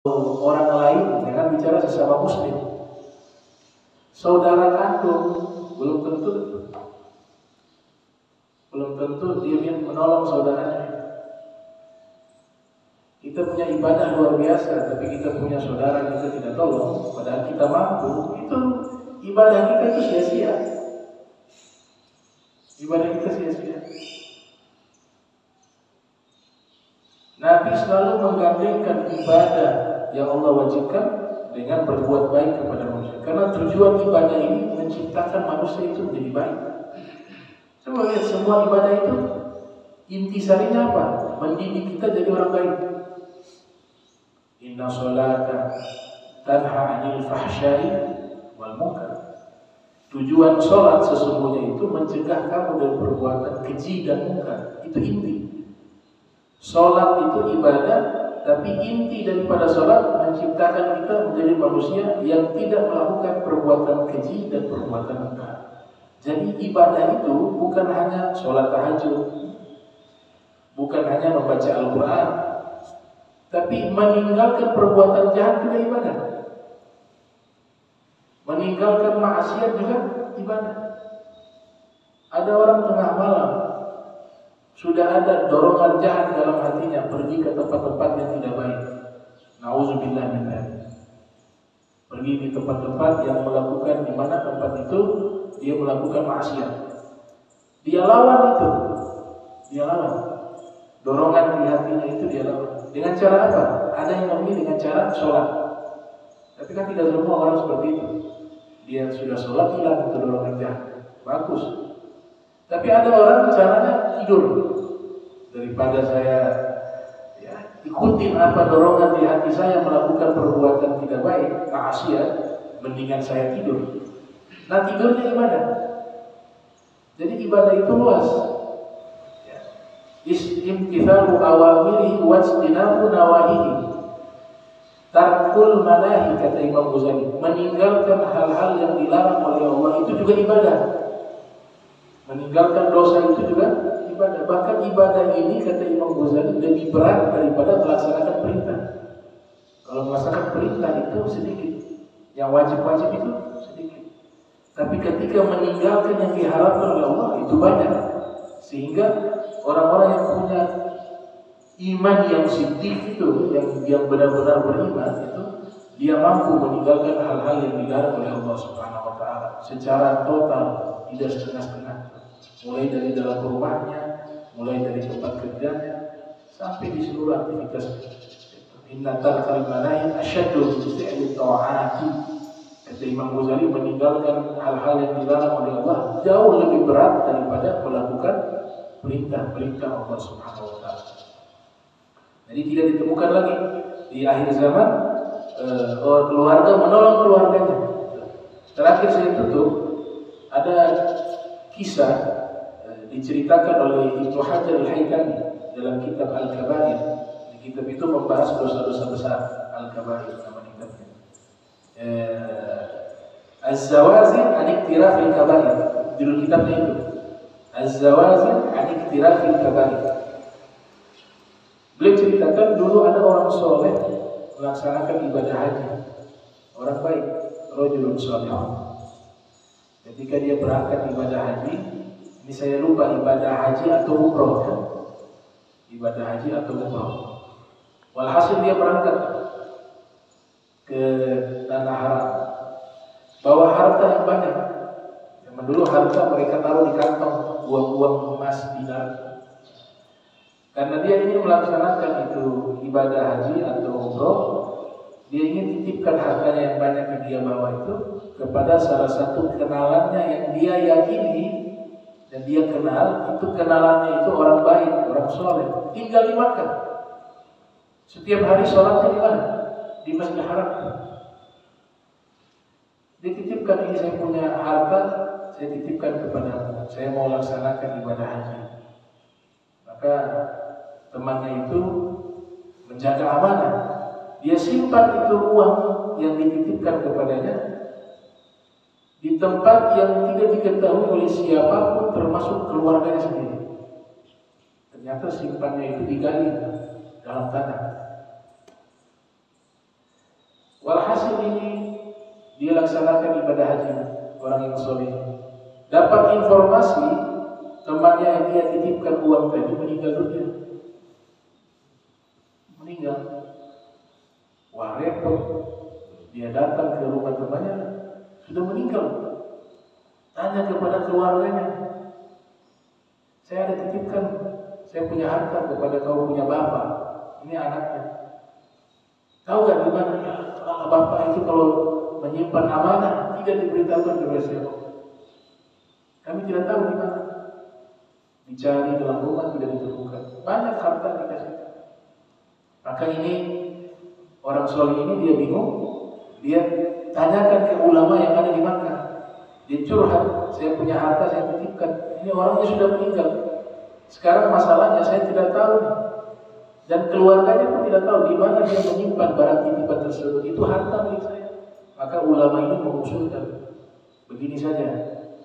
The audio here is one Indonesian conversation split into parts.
orang lain, jangan bicara sesama muslim. Saudara kandung belum tentu dia menolong saudaranya. Kita punya ibadah luar biasa, tapi kita punya saudara kita tidak tolong, padahal kita mampu, itu ibadah kita itu sia-sia. Ibadah kita sia-sia. Nabi selalu menggandengkan ibadah yang Allah wajibkan dengan berbuat baik kepada manusia. Karena tujuan ibadah ini menciptakan manusia itu menjadi baik. Coba lihat semua ibadah itu intisarinya apa? Mendidik kita jadi orang baik. Inna sholata tanha 'anil fahsya'i wal munkar. Tujuan sholat sesungguhnya itu mencegah kamu dari perbuatan keji dan munkar. Itu inti. Sholat itu ibadah, tapi inti daripada sholat menciptakan kita menjadi manusia yang tidak melakukan perbuatan keji dan perbuatan munkar. Jadi ibadah itu bukan hanya sholat tahajud, bukan hanya membaca Al-Quran, tapi meninggalkan perbuatan jahat juga ibadah. Meninggalkan maksiat juga ibadah. Ada orang tengah malam sudah ada dorongan jahat dalam hatinya, pergi ke tempat-tempat yang tidak baik. Nauzubillah min dzalik. Pergi di tempat-tempat yang melakukan, di mana tempat itu dia melakukan maksiat. Dia lawan itu. Dia lawan. Dorongan di hatinya itu dia lawan. Dengan cara apa? Ada yang memilih dengan cara sholat. Tapi kan tidak semua orang seperti itu. Dia sudah sholat, hilang itu dorongan jahat. Bagus. Tapi ada orang caranya tidur. Daripada saya ikutin apa dorongan di hati saya melakukan perbuatan tidak baik, maksiat, mendingan saya tidur. Nah, tidurnya ibadah. Jadi ibadah itu luas. Imtithalu awamirihi wajtinabu nawahihi. Tarkul manahi, kata Imam Ghazali, meninggalkan hal-hal yang dilarang oleh Allah itu juga ibadah. Meninggalkan dosa itu juga ibadah. Bahkan ibadah ini, kata Imam Ghazali, lebih berat daripada melaksanakan perintah. Kalau melaksanakan perintah itu sedikit, yang wajib-wajib itu sedikit. Tapi ketika meninggalkan yang diharapkan oleh Allah itu banyak. Sehingga orang-orang yang punya iman yang siddiq itu, yang benar-benar beriman itu, dia mampu meninggalkan hal-hal yang dilarang oleh Allah Subhanahu wa taala secara total, tidak setengah-setengah. Mulai dari dalam rumahnya, mulai dari tempat kerjanya, sampai di seluruh aktivitas. Inna tarkal manahi asyaddu fi'li ta'ati. Kata Imam Ghazali, meninggalkan hal-hal yang dilarang oleh Allah jauh lebih berat daripada melakukan perintah-perintah Allah Subhanahu wa taala. Jadi tidak ditemukan lagi di akhir zaman keluarga menolong keluarganya. Terakhir saya tutup, ada kisah diceritakan oleh Ibnu Hajar Al-Haytami dalam kitab Al-Kabair. Di kitab itu membahas dosa-dosa besar. Al-Kabair nama kitabnya. Az-Zawazin an Iktirafil Kabair. Judul kitabnya itu. Az-Zawazin an Iktirafil Kabair. Beliau ceritakan dulu ada orang soleh melaksanakan ibadah haji. Orang baik, rajulun soleh. Ketika dia berangkat ibadah haji, ini saya lupa ibadah haji atau umroh kan? Ibadah haji atau umroh. Walhasil dia berangkat ke tanah haram, bawa harta yang banyak. Yang dulu harta mereka taruh di kantong, uang-uang emas, dinar. Karena dia ingin melaksanakan itu ibadah haji atau umroh, dia ingin titipkan hartanya yang banyak yang dia bawa itu kepada salah satu kenalannya yang dia yakini dan dia kenal, itu kenalannya itu orang baik, orang soleh, tinggal di Makkah. Setiap hari sholatnya di mana? Di Masjidil Haram. Dititipkan, ini saya punya harta, saya titipkan kepada, saya mau laksanakan ibadah haji. Maka temannya itu menjaga amanah. Dia simpan itu uang yang dititipkan kepadanya di tempat yang tidak diketahui oleh siapapun, termasuk keluarganya sendiri. Ternyata simpannya itu digali dalam tanah. ini dia laksanakan ibadah haji, orang yang soleh. Dapat informasi temannya yang dia titipkan uang tadi meninggal dunia. Meninggal. Wah, repot. Dia datang ke rumah temannya, sudah meninggal. Tanya kepada keluarganya, saya ada titipkan, saya punya harta kepada kau punya bapak. Ini anaknya. Tahu gak di mana? Ya, bapak itu kalau menyimpan amanah tidak diberitahukan kepada siapa. Kami tidak tahu di mana. Dicari dalam rumah tidak ditemukan. Banyak harta dikasih. Maka ini orang soleh ini dia bingung. Dia tanyakan ke ulama yang ada di Makkah. Dia curhat, saya punya harta, saya titipkan. Ini orangnya sudah meninggal. Sekarang masalahnya saya tidak tahu. Dan keluarganya pun tidak tahu di mana dia menyimpan barang titipan tersebut. Itu harta milik saya. Maka ulama ini mengusulkan, begini saja.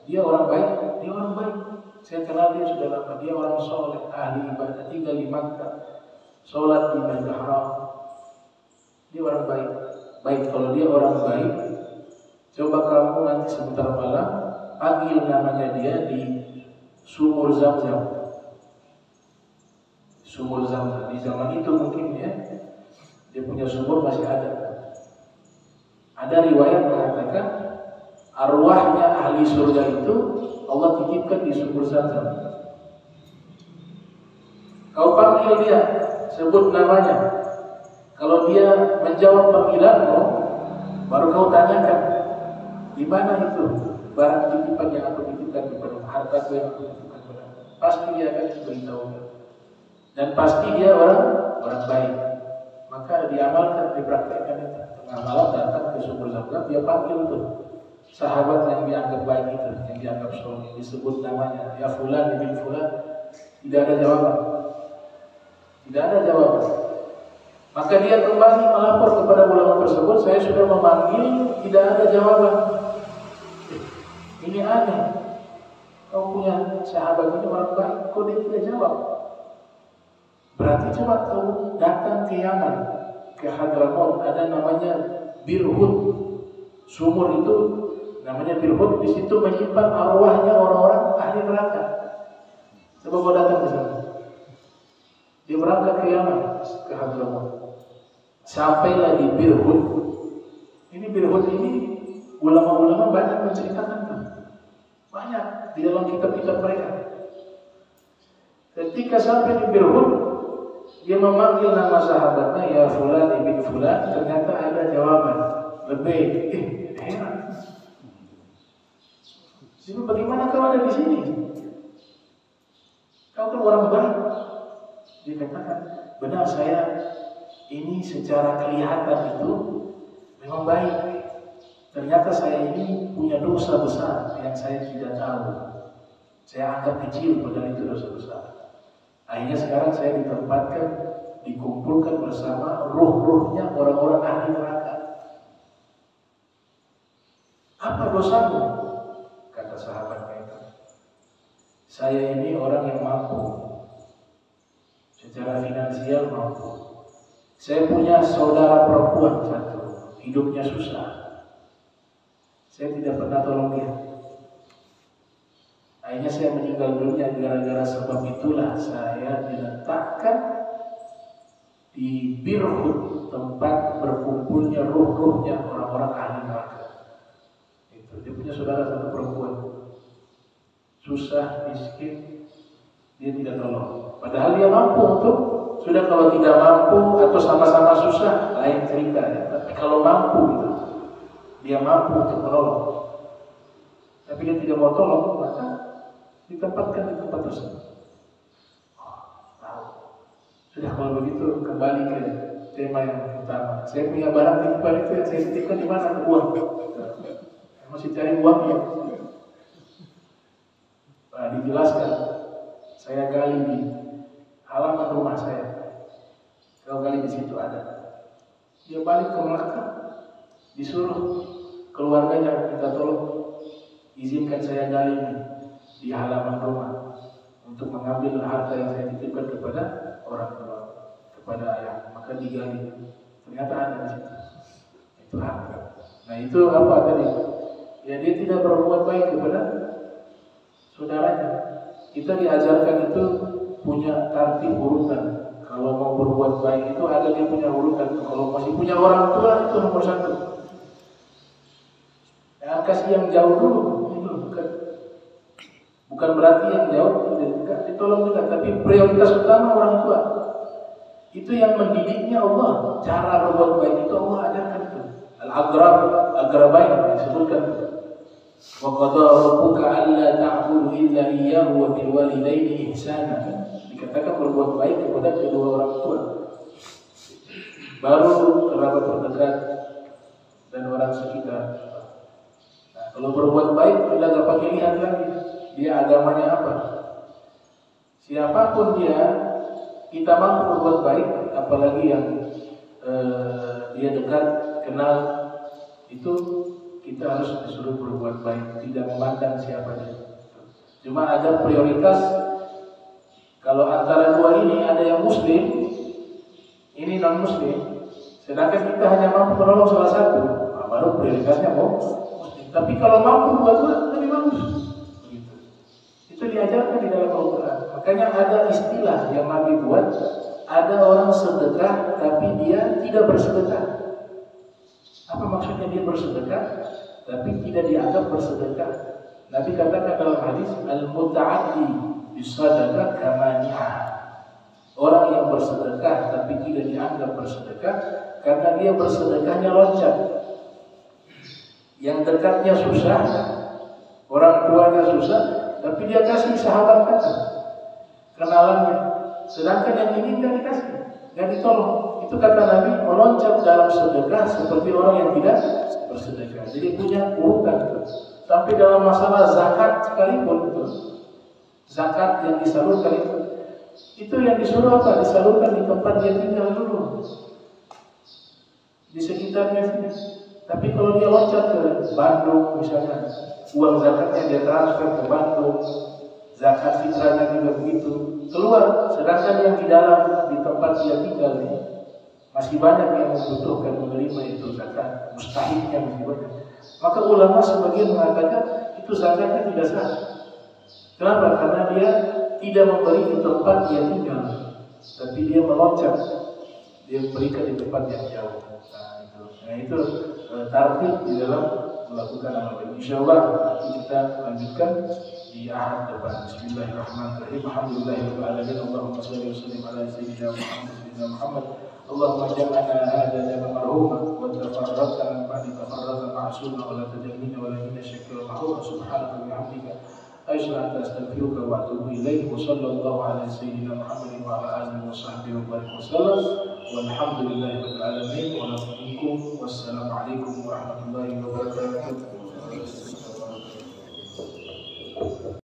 Dia orang baik, dia orang baik. Saya kenal dia sudah lama. Dia orang soleh, ahli ibadah, tinggal di Makkah, sholat di Masjidil Haram. Dia orang baik. Baik, kalau dia orang baik, coba kamu nanti sebentar malam panggil namanya dia di sumur Zam-Zam. Sumur Zam-Zam di zaman itu mungkin ya, dia punya sumur masih ada. Ada riwayat mengatakan arwahnya ahli surga itu Allah titipkan di sumur Zam-Zam. Kau panggil dia, sebut namanya. Kalau dia menjawab panggilanmu, baru kau tanyakan, di mana itu barang titipan yang aku titipkan kepada harta yang aku titipkan kepada. Pasti dia akan beritahu. Dan pasti dia orang baik. Maka diamalkan, dipraktikkan itu. Tengah malam datang ke sumur Zam-Zam, dia panggil tuh sahabat yang dianggap baik itu, yang dianggap soleh, disebut namanya, ya fulan bin fulan. Tidak ada jawaban. Tidak ada jawaban. Maka dia kembali melapor kepada ulama tersebut, saya sudah memanggil, tidak ada jawaban. Ini aneh. Kau punya sahabat ini orang baik, kok dia tidak jawab? Berarti coba kau datang ke Yaman, ke Hadramaut, ada namanya Birhut. Sumur itu namanya Birhut, di situ menyimpan arwahnya orang-orang ahli neraka. Coba kau datang ke sana. Dia berangkat ke Yaman, ke Hadramaut. Sampailah di Birhut. Ini Birhut ini ulama-ulama banyak menceritakan kan? Banyak di dalam kitab-kitab mereka. Ketika sampai di Birhut, dia memanggil nama sahabatnya, ya fulan ibn fulan. Ternyata ada jawaban. Lebih, heran. Jadi bagaimana kau ada di sini? Kau kan orang baik. Dia katakan, benar saya ini secara kelihatan itu memang baik. Ternyata saya ini punya dosa besar yang saya tidak tahu. Saya anggap kecil padahal itu dosa besar. Akhirnya sekarang saya ditempatkan, dikumpulkan bersama ruh-ruhnya orang-orang ahli neraka. Apa dosamu? Kata sahabatnya itu. Saya ini orang yang mampu. Secara finansial mampu. Saya punya saudara perempuan satu, hidupnya susah. Saya tidak pernah tolong dia. Akhirnya saya meninggal dunia gara-gara sebab itulah saya diletakkan di Birhut, tempat berkumpulnya ruh-ruhnya orang-orang ahli neraka. Itu dia punya saudara satu perempuan, susah, miskin, dia tidak tolong. Padahal dia mampu untuk, sudah kalau tidak mampu atau sama-sama susah lain cerita ya. Tapi kalau mampu gitu, dia mampu untuk menolong. Tapi dia tidak mau tolong, maka ditempatkan di tempat tersebut. Tahu. Sudah kalau begitu kembali ke tema yang utama. Saya punya barang titipan itu yang saya titipkan di mana? Uang. Masih cari uang ya. Nah, dijelaskan. Saya gali di halaman rumah saya. Kalau gali di situ ada. Dia balik ke Melaka, disuruh keluarganya minta tolong, izinkan saya gali di halaman rumah untuk mengambil harta yang saya titipkan kepada orang tua, kepada ayah. Maka digali, ternyata ada di situ. Itu harta. itu apa tadi? Ya dia tidak berbuat baik kepada saudaranya. Kita diajarkan itu punya tertib urutan. Kalau mau berbuat baik itu ada dia punya urutan. Kalau masih punya orang tua itu nomor satu. Ya, kasih yang jauh dulu, itu bukan berarti yang jauh dekat, ditolong dekat, tapi prioritas utama orang tua. Itu yang mendidiknya Allah. Cara berbuat baik itu Allah ajarkan itu. Al-Agrabain disebutkan. Wa qada rabbuka alla ta'budu illa iyyahu wa bil walidayni ihsana. Dikatakan berbuat baik kepada kedua orang tua. Baru kerabat terdekat dan orang sekitar. Nah, kalau berbuat baik tidak gak pakai lihat lagi dia agamanya apa. Siapapun dia, kita mampu berbuat baik, apalagi yang dia dekat, kenal, itu kita harus disuruh berbuat baik, tidak memandang siapa dia. Cuma ada prioritas. Kalau antara dua ini ada yang muslim, ini non muslim, sedangkan kita hanya mampu menolong salah satu, nah, baru prioritasnya mau muslim. Tapi kalau mampu dua-dua lebih bagus. Begitu. Itu diajarkan di dalam Al-Quran. Makanya ada istilah yang Nabi buat, ada orang sedekah tapi dia tidak bersedekah. Apa maksudnya dia bersedekah tapi tidak dianggap bersedekah? Nabi katakan dalam hadis, al-muta'addi bisadaqah kamani'ah. Orang yang bersedekah tapi tidak dianggap bersedekah karena dia bersedekahnya loncat. Yang dekatnya susah, orang tuanya susah, tapi dia kasih sahabat kata kenalannya. Sedangkan yang ini nggak dikasih, nggak ditolong. Itu kata Nabi, meloncat dalam sedekah seperti orang yang tidak bersedekah. Jadi punya urutan. Sampai dalam masalah zakat sekalipun, zakat yang disalurkan itu yang disuruh apa? Disalurkan di tempat dia tinggal dulu, di sekitarnya sini. Tapi kalau dia loncat ke Bandung misalnya, uang zakatnya dia transfer ke Bandung, zakat fitrahnya juga begitu, keluar. Sedangkan yang di dalam, di tempat dia tinggal ini, masih banyak yang membutuhkan menerima itu zakat, mustahilnya masih banyak. Maka ulama sebagian mengatakan itu zakatnya tidak sah. Kenapa? Karena dia tidak memberi di tempat dia tinggal, tapi dia meloncat, dia berikan di tempat yang jauh. Nah itu tartib di dalam melakukan amal baik. Insyaallah nanti kita lanjutkan di ahad depan. Bismillahirrahmanirrahim. Alhamdulillahirabbil alamin. Allahumma shalli wa sallim ala sayyidina Muhammad. Allahumma ja'alna hadha jaman marhuma wa tafarraqna min ba'di tafarraqan ma'suma wa la tajmina wa la minna syakira mahrum. Subhanaka wa bihamdika asyhadu an la ilaha illa anta astaghfiruka wa atubu ilaik. Wa sallallahu ala sayyidina Muhammadin wa ala alihi wa sahbihi wa barik wasallam. Walhamdulillahirabbil alamin. Wassalamualaikum warahmatullahi wabarakatuh.